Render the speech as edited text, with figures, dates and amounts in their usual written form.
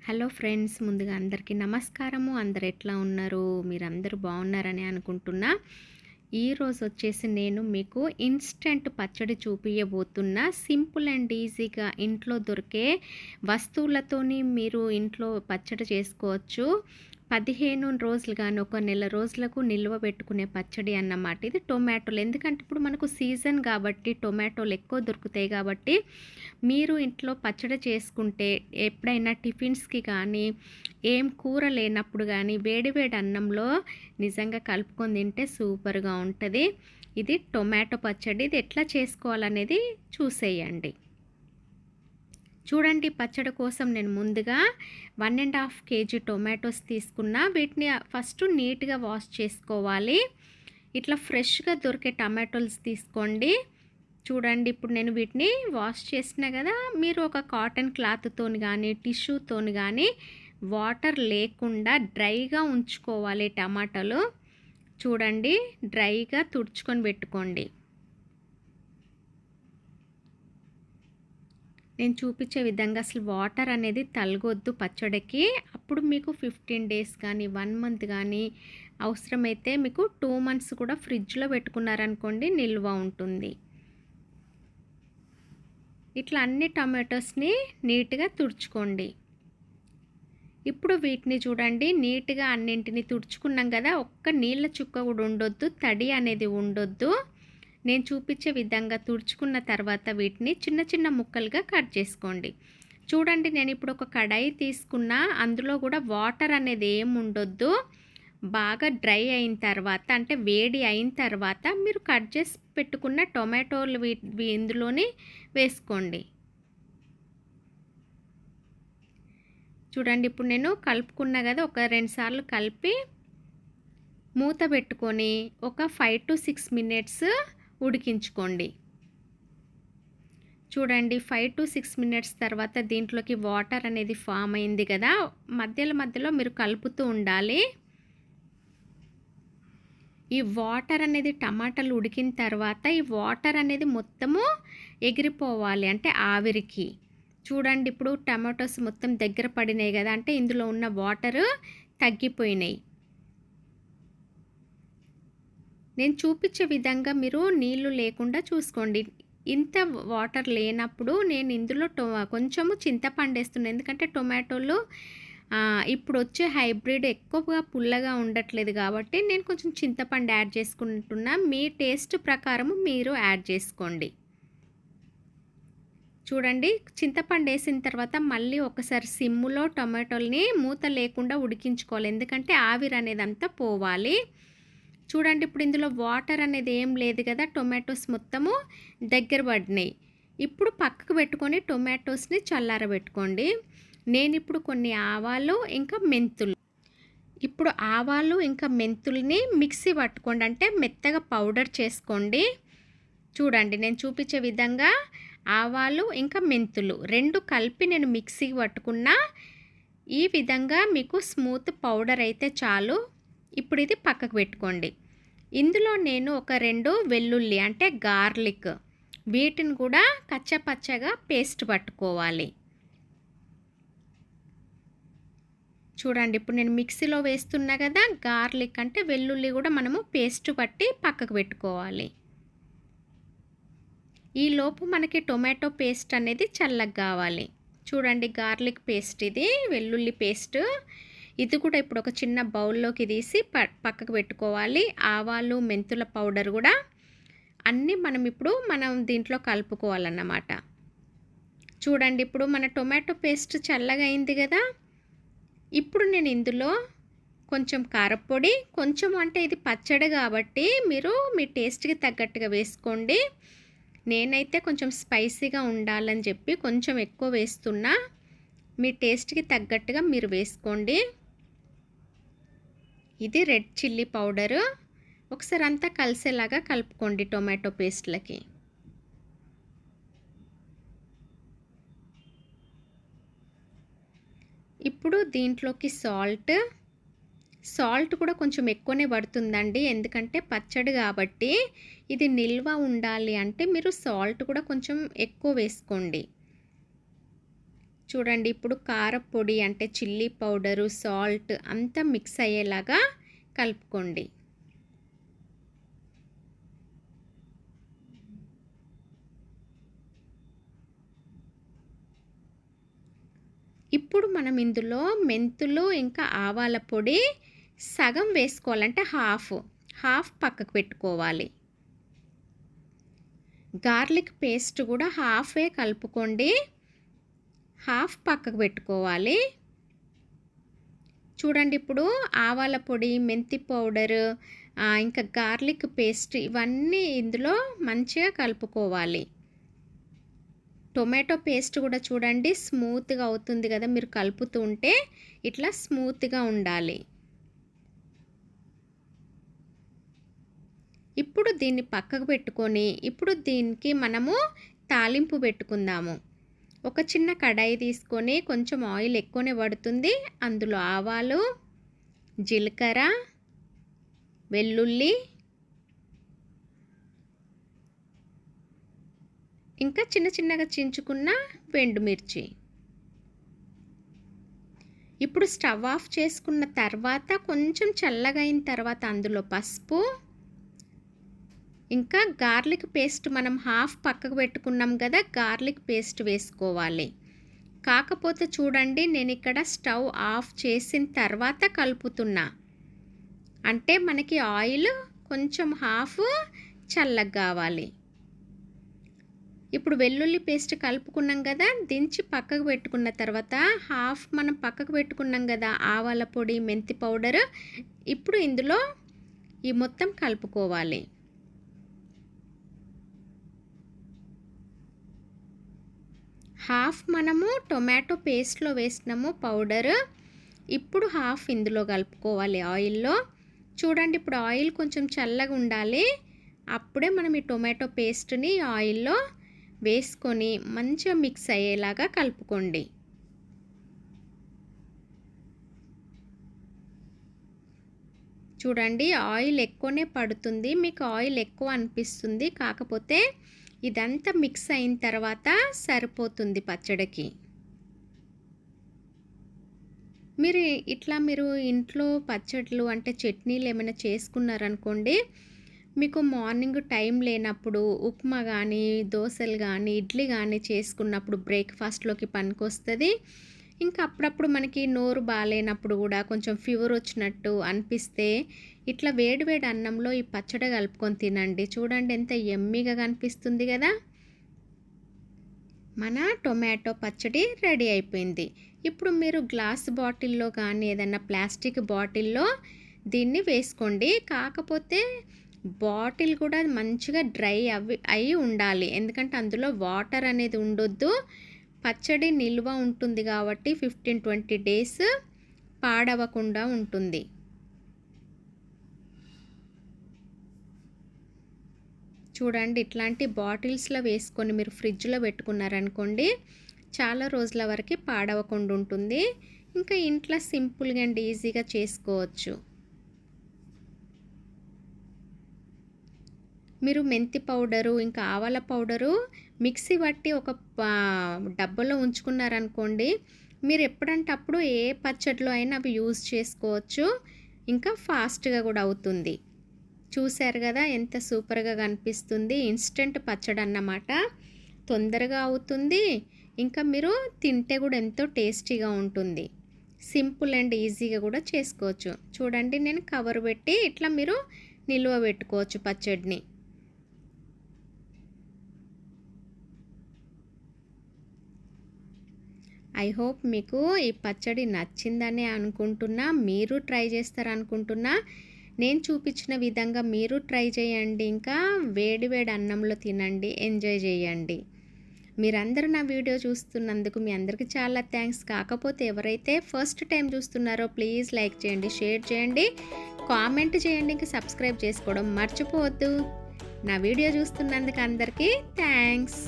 Hello friends, ముందుగా అందరికీ నమస్కారము. అందరు ఎట్లా ఉన్నారు? మీరందరూ బాగున్నారని అనుకుంటున్నా. ఈరోజు వచ్చేసి నేను మీకు ఇన్స్టెంట్ పచ్చడి చూపించబోతున్నా. సింపుల్ అండ్ ఈజీగా ఇంట్లో దొరికే వస్తువులతోని మీరు ఇంట్లో పచ్చడి చేసుకోవచ్చు. 15 రోజులు కానీ ఒక నెల రోజులకు నిల్వ పెట్టుకునే పచ్చడి అన్నమాట. ఇది టొమాటోలు, ఎందుకంటే ఇప్పుడు మనకు సీజన్ కాబట్టి టొమాటోలు ఎక్కువ దొరుకుతాయి కాబట్టి మీరు ఇంట్లో పచ్చడి చేసుకుంటే ఎప్పుడైనా టిఫిన్స్కి కానీ ఏం కూర లేనప్పుడు కానీ వేడివేడి అన్నంలో నిజంగా కలుపుకొని తింటే సూపర్గా ఉంటుంది. ఇది టొమాటో పచ్చడి. ఇది ఎట్లా చేసుకోవాలనేది చూసేయండి. చూడండి, పచ్చడి కోసం నేను ముందుగా 1.5 kg టొమాటోస్ తీసుకున్నా. వీటిని ఫస్ట్ నీట్గా వాష్ చేసుకోవాలి. ఇట్లా ఫ్రెష్గా దొరికే టమాటోస్ తీసుకోండి. చూడండి, ఇప్పుడు నేను వీటిని వాష్ చేసిన కదా, మీరు ఒక కాటన్ క్లాత్తోని కానీ టిష్యూతోని కానీ వాటర్ లేకుండా డ్రైగా ఉంచుకోవాలి. టమాటాలు చూడండి, డ్రైగా తుడుచుకొని పెట్టుకోండి. నేను చూపించే విధంగా అసలు వాటర్ అనేది తలగొద్దు పచ్చడికి. అప్పుడు మీకు 15 డేస్ కానీ 1 మంత్ కానీ అవసరమైతే మీకు 2 months కూడా ఫ్రిడ్జ్లో పెట్టుకున్నారనుకోండి నిల్వ ఉంటుంది. ఇట్లా అన్ని టమాటోస్ని నీట్గా తుడుచుకోండి. ఇప్పుడు వీటిని చూడండి, నీట్గా అన్నింటిని తుడుచుకున్నాం కదా, ఒక్క నీళ్ళ చుక్క కూడా ఉండొద్దు, తడి అనేది ఉండొద్దు. నేను చూపించే విధంగా తుడుచుకున్న తర్వాత వీటిని చిన్న చిన్న ముక్కలుగా కట్ చేసుకోండి. చూడండి, నేను ఇప్పుడు ఒక కడాయి తీసుకున్నా, అందులో కూడా వాటర్ అనేది ఏమి ఉండొద్దు. బాగా డ్రై అయిన తర్వాత, అంటే వేడి అయిన తర్వాత మీరు కట్ చేసి పెట్టుకున్న టొమాటోలు ఇందులోని వేసుకోండి. చూడండి, ఇప్పుడు నేను కలుపుకున్నా కదా, ఒక 2 సార్లు కలిపి మూత పెట్టుకొని ఒక 5 to 6 minutes ఉడికించుకోండి. చూడండి, 5 to 6 minutes తర్వాత దీంట్లోకి వాటర్ అనేది ఫామ్ అయింది కదా, మధ్యలో మీరు కలుపుతూ ఉండాలి. ఈ వాటర్ అనేది టమాటాలు ఉడికిన తర్వాత ఈ వాటర్ అనేది మొత్తము ఎగిరిపోవాలి, అంటే ఆవిరికి. చూడండి, ఇప్పుడు టమాటోస్ మొత్తం దగ్గర పడినాయి కదా, అంటే ఇందులో ఉన్న వాటర్ తగ్గిపోయినాయి. నేను చూపించే విధంగా మీరు నీళ్లు లేకుండా చూసుకోండి. ఇంత వాటర్ లేనప్పుడు నేను ఇందులో కొంచెము చింతపండు వేస్తున్నాను, ఎందుకంటే టొమాటోలు ఇప్పుడు వచ్చే హైబ్రిడ్ ఎక్కువగా పుల్లగా ఉండట్లేదు కాబట్టి నేను కొంచెం చింతపండు యాడ్ చేసుకుంటున్నా. మీ టేస్ట్ ప్రకారము మీరు యాడ్ చేసుకోండి. చూడండి, చింతపండు వేసిన తర్వాత మళ్ళీ ఒకసారి సిమ్ములో టొమాటోల్ని మూత లేకుండా ఉడికించుకోవాలి, ఎందుకంటే ఆవిరి అనేది అంతా పోవాలి. చూడండి, ఇప్పుడు ఇందులో వాటర్ అనేది ఏం లేదు కదా, టొమాటోస్ మొత్తము దగ్గర పడినాయి. ఇప్పుడు పక్కకు పెట్టుకొని టొమాటోస్ని చల్లారబెట్టుకోండి. నేను ఇప్పుడు కొన్ని ఆవాలు ఇంకా మెంతులు, ఇప్పుడు ఆవాలు ఇంకా మెంతుల్ని మిక్సీ పట్టుకోండి, అంటే మెత్తగా పౌడర్ చేసుకోండి. చూడండి, నేను చూపించే విధంగా ఆవాలు ఇంకా మెంతులు 2 కలిపి నేను మిక్సీకి పట్టుకున్నా. ఈ విధంగా మీకు స్మూత్ పౌడర్ అయితే చాలు. ఇప్పుడు ఇది పక్కకు పెట్టుకోండి. ఇందులో నేను ఒక 2 వెల్లుల్లి, అంటే గార్లిక్, వీటిని కూడా కచ్చపచ్చగా పేస్ట్ పట్టుకోవాలి. చూడండి, ఇప్పుడు నేను మిక్సీలో వేస్తున్నా కదా, గార్లిక్ అంటే వెల్లుల్లి కూడా మనము పేస్ట్ పట్టి పక్కకు పెట్టుకోవాలి. ఈ లోపు మనకి టొమాటో పేస్ట్ అనేది చల్లగా కావాలి. చూడండి, గార్లిక్ పేస్ట్, ఇది వెల్లుల్లి పేస్ట్, ఇది కూడా ఇప్పుడు ఒక చిన్న బౌల్లోకి తీసి పక్కకు పెట్టుకోవాలి. ఆవాలు మెంతుల పౌడర్ కూడా అన్నీ మనం దీంట్లో కలుపుకోవాలన్నమాట. చూడండి, ఇప్పుడు మన టొమాటో పేస్ట్ చల్లగా అయింది కదా, ఇప్పుడు నేను ఇందులో కొంచెం కారపొడి, కొంచెం అంటే ఇది పచ్చడి కాబట్టి మీరు మీ టేస్ట్కి తగ్గట్టుగా వేసుకోండి. నేనైతే కొంచెం స్పైసీగా ఉండాలని చెప్పి కొంచెం ఎక్కువ వేస్తున్నా, మీ టేస్ట్కి తగ్గట్టుగా మీరు వేసుకోండి. ఇది రెడ్ చిల్లీ పౌడరు. ఒకసారి అంతా కలిసేలాగా కలుపుకోండి టొమాటో పేస్ట్లకి. ఇప్పుడు దీంట్లోకి సాల్ట్ కూడా కొంచెం ఎక్కువనే పడుతుందండి, ఎందుకంటే పచ్చడి కాబట్టి ఇది నిల్వ ఉండాలి అంటే మీరు సాల్ట్ కూడా కొంచెం ఎక్కువ వేసుకోండి. చూడండి ఇప్పుడు కారపొడి అంటే చిల్లీ పౌడరు, సాల్ట్ అంతా మిక్స్ అయ్యేలాగా కలుపుకోండి. ఇప్పుడు మనం ఇందులో మెంతులు ఇంకా ఆవాల పొడి సగం వేసుకోవాలంటే హాఫ్ పక్కకు పెట్టుకోవాలి. గార్లిక్ పేస్ట్ కూడా హాఫే కలుపుకోండి, హాఫ్ పక్కకు పెట్టుకోవాలి. చూడండి ఇప్పుడు ఆవాల పొడి, మెంతి పౌడరు, ఇంకా గార్లిక్ పేస్ట్ ఇవన్నీ ఇందులో మంచిగా కలుపుకోవాలి. టొమాటో పేస్ట్ కూడా చూడండి స్మూత్గా అవుతుంది కదా, మీరు కలుపుతూ ఉంటే ఇట్లా స్మూత్గా ఉండాలి. ఇప్పుడు దీన్ని పక్కకు పెట్టుకొని ఇప్పుడు దీనికి మనము తాలింపు పెట్టుకుందాము. ఒక చిన్న కడాయి తీసుకొని కొంచెం ఆయిల్ ఎక్కువనే పడుతుంది. అందులో ఆవాలు, జీలకర్ర, వెల్లుల్లి, ఇంకా చిన్న చిన్నగా చించుకున్న ఎండుమిర్చి. ఇప్పుడు స్టవ్ ఆఫ్ చేసుకున్న తర్వాత కొంచెం చల్లగా అయిన తర్వాత అందులో పసుపు, ఇంకా గార్లిక్ పేస్ట్ మనం హాఫ్ పక్కకు పెట్టుకున్నాం కదా, గార్లిక్ పేస్ట్ వేసుకోవాలి. కాకపోతే చూడండి నేను ఇక్కడ స్టవ్ ఆఫ్ చేసిన తర్వాత కలుపుతున్నా, అంటే మనకి ఆయిల్ కొంచెం హాఫ్ చల్లగా కావాలి. ఇప్పుడు వెల్లుల్లి పేస్ట్ కలుపుకున్నాం కదా, దించి పక్కకు పెట్టుకున్న తర్వాత హాఫ్ మనం పక్కకు పెట్టుకున్నాం కదా ఆవాల పొడి, మెంతి పౌడర్, ఇప్పుడు ఇందులో ఈ మొత్తం కలుపుకోవాలి. హాఫ్ మనము టొమాటో పేస్ట్లో వేసినాము పౌడర్, ఇప్పుడు హాఫ్ ఇందులో కలుపుకోవాలి ఆయిల్లో. చూడండి ఇప్పుడు ఆయిల్ కొంచెం చల్లగా ఉండాలి, అప్పుడే మనం ఈ టొమాటో పేస్ట్ని ఆయిల్లో వేసుకొని మంచిగా మిక్స్ అయ్యేలాగా కలుపుకోండి. చూడండి ఆయిల్ ఎక్కువనే పడుతుంది, మీకు ఆయిల్ ఎక్కువ అనిపిస్తుంది, కాకపోతే ఇదంతా మిక్స్ అయిన తర్వాత సరిపోతుంది పచ్చడికి. మీరు ఇంట్లో పచ్చళ్ళు అంటే చట్నీలు ఏమైనా చేసుకున్నారనుకోండి, మీకు మార్నింగ్ టైం లేనప్పుడు ఉప్మా కానీ, దోశలు కానీ, ఇడ్లీ కానీ చేసుకున్నప్పుడు బ్రేక్ఫాస్ట్లోకి పనికొస్తుంది. ఇంకా అప్పుడప్పుడు మనకి నోరు బాగాలేనప్పుడు కూడా కొంచెం ఫీవర్ వచ్చినట్టు అనిపిస్తే ఇట్లా వేడి వేడి అన్నంలో ఈ పచ్చడి కలుపుకొని తినండి. చూడండి ఎంత యమ్మీగా కనిపిస్తుంది కదా. మన టొమాటో పచ్చడి రెడీ అయిపోయింది. ఇప్పుడు మీరు గ్లాస్ బాటిల్లో కానీ ఏదైనా ప్లాస్టిక్ బాటిల్లో దీన్ని వేసుకోండి. కాకపోతే బాటిల్ కూడా మంచిగా డ్రై అయి ఉండాలి, ఎందుకంటే అందులో వాటర్ అనేది ఉండొద్దు. పచ్చడి నిల్వ ఉంటుంది కాబట్టి 15-20 డేస్ పాడవకుండా ఉంటుంది. చూడండి ఇట్లాంటి బాటిల్స్లో వేసుకొని మీరు ఫ్రిడ్జ్లో పెట్టుకున్నారనుకోండి చాలా రోజుల వరకు పాడవకుండా ఉంటుంది. ఇంకా ఇంట్లో సింపుల్గా అండ్ ఈజీగా చేసుకోవచ్చు. మీరు మెంతి పౌడరు ఇంకా ఆవాల పౌడరు మిక్సీ పట్టి ఒక డబ్బాలో ఉంచుకున్నారనుకోండి, మీరు ఎప్పుడంటే అప్పుడు ఏ పచ్చడిలో అయినా అవి యూజ్ చేసుకోవచ్చు, ఇంకా ఫాస్ట్గా కూడా అవుతుంది. చూశారు కదా ఎంత సూపర్గా కనిపిస్తుంది. ఇన్స్టెంట్ పచ్చడి అన్నమాట, తొందరగా అవుతుంది, ఇంకా మీరు తింటే కూడా ఎంతో టేస్టీగా ఉంటుంది. సింపుల్ అండ్ ఈజీగా కూడా చేసుకోవచ్చు. చూడండి నేను కవర్ పెట్టి ఇట్లా మీరు నిల్వ పెట్టుకోవచ్చు పచ్చడిని. ఐ హోప్ మీకు ఈ పచ్చడి నచ్చిందని అనుకుంటున్నా, మీరు ట్రై చేస్తారనుకుంటున్నా. నేను చూపించిన విధంగా మీరు ట్రై చేయండి, ఇంకా వేడి వేడి అన్నంలో తినండి, ఎంజాయ్ చేయండి. మీరందరూ నా వీడియో చూస్తున్నందుకు మీ అందరికీ చాలా థ్యాంక్స్. కాకపోతే ఎవరైతే ఫస్ట్ టైం చూస్తున్నారో ప్లీజ్ లైక్ చేయండి, షేర్ చేయండి, కామెంట్ చేయండి, ఇంకా సబ్స్క్రైబ్ చేసుకోవడం మర్చిపోవద్దు. నా వీడియో చూస్తున్నందుకు అందరికీ థ్యాంక్స్.